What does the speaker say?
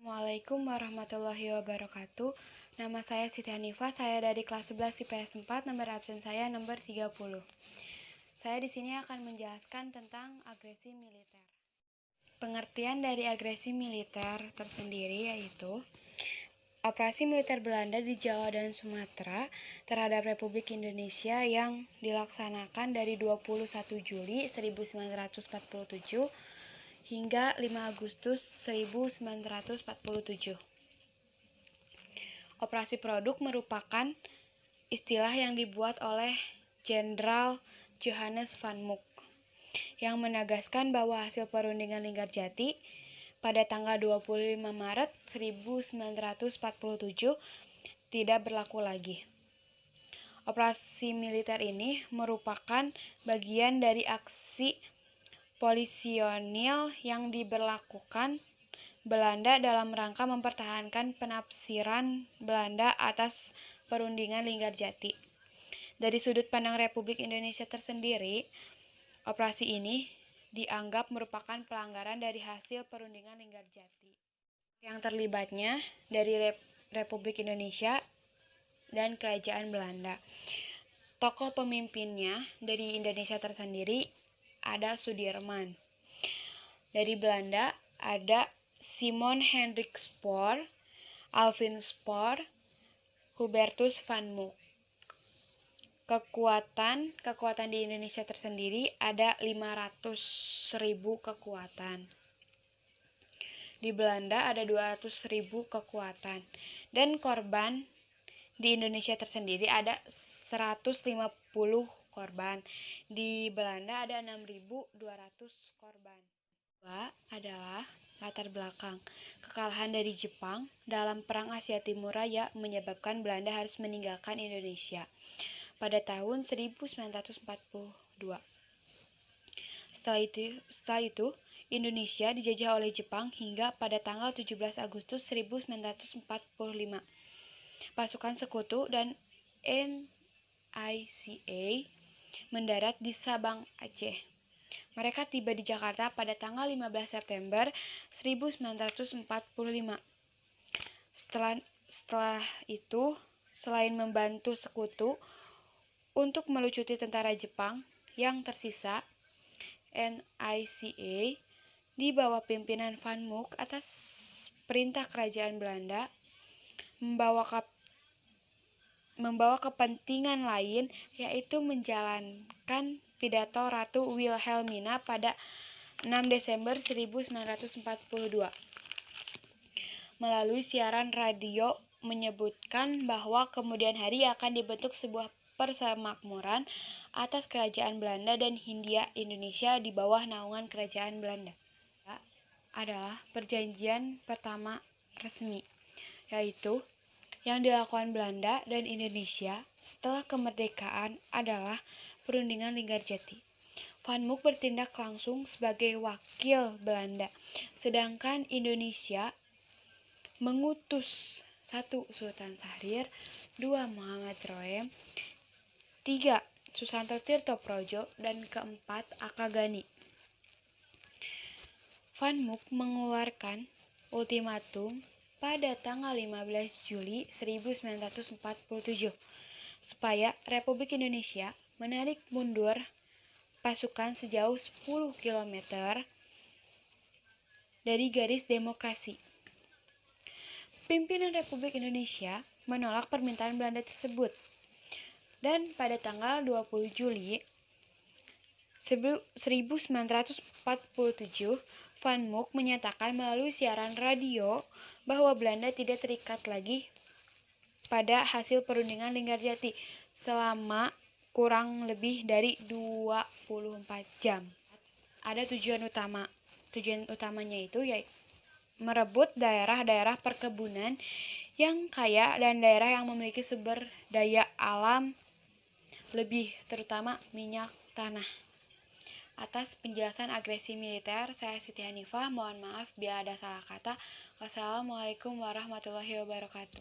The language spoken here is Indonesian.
Assalamualaikum warahmatullahi wabarakatuh. Nama saya Siti Hanifah, saya dari kelas 11 IPS 4, nomor absen saya nomor 30. Saya di sini akan menjelaskan tentang agresi militer. Pengertian dari agresi militer tersendiri yaitu operasi militer Belanda di Jawa dan Sumatera terhadap Republik Indonesia yang dilaksanakan dari 21 Juli 1947 hingga 5 Agustus 1947. Operasi Produk merupakan istilah yang dibuat oleh Jenderal Johannes van Mook yang menegaskan bahwa hasil perundingan Linggarjati pada tanggal 25 Maret 1947 tidak berlaku lagi. Operasi militer ini merupakan bagian dari aksi polisionil yang diberlakukan Belanda dalam rangka mempertahankan penafsiran Belanda atas perundingan Linggarjati. Dari sudut pandang Republik Indonesia tersendiri, operasi ini dianggap merupakan pelanggaran dari hasil perundingan Linggarjati. Yang terlibatnya dari Republik Indonesia dan Kerajaan Belanda. Tokoh pemimpinnya dari Indonesia tersendiri ada Sudirman. Dari Belanda ada Simon Hendrik Spoor, Alvin Spoor, Hubertus van Mook. Kekuatan di Indonesia tersendiri ada 500.000 kekuatan. Di Belanda ada 200.000 kekuatan. Dan korban di Indonesia tersendiri ada 150 korban. Di Belanda ada 6.200 korban. Kedua adalah latar belakang. Kekalahan dari Jepang dalam Perang Asia Timur Raya menyebabkan Belanda harus meninggalkan Indonesia pada tahun 1942. Setelah itu, Indonesia dijajah oleh Jepang hingga pada tanggal 17 Agustus 1945. Pasukan Sekutu dan NICA mendarat di Sabang, Aceh. Mereka tiba di Jakarta pada tanggal 15 September 1945. Setelah itu, selain membantu Sekutu untuk melucuti tentara Jepang yang tersisa, NICA di bawah pimpinan Van Mook atas perintah Kerajaan Belanda membawa kepentingan lain, yaitu menjalankan pidato Ratu Wilhelmina pada 6 Desember 1942. Melalui siaran radio menyebutkan bahwa kemudian hari akan dibentuk sebuah persemakmuran atas Kerajaan Belanda dan Hindia Indonesia di bawah naungan Kerajaan Belanda. Adalah perjanjian pertama resmi, yaitu yang dilakukan Belanda dan Indonesia setelah kemerdekaan adalah perundingan Linggarjati. Van Mook bertindak langsung sebagai wakil Belanda, sedangkan Indonesia mengutus 1. Sultan Syahrir, 2. Muhammad Roem, 3. Susanto Tirtoprojo, dan 4. Aka Gani. Van Mook mengeluarkan ultimatum pada tanggal 15 Juli 1947 supaya Republik Indonesia menarik mundur pasukan sejauh 10 km dari garis demokrasi. Pimpinan Republik Indonesia menolak permintaan Belanda tersebut. Dan pada tanggal 20 Juli 1947, Van Mook menyatakan melalui siaran radio bahwa Belanda tidak terikat lagi pada hasil perundingan Linggarjati selama kurang lebih dari 24 jam. Ada tujuan utamanya itu yaitu merebut daerah-daerah perkebunan yang kaya dan daerah yang memiliki sumber daya alam lebih, terutama minyak tanah. Atas penjelasan agresi militer, saya Siti Hanifah. Mohon maaf bila ada salah kata. Wassalamualaikum warahmatullahi wabarakatuh.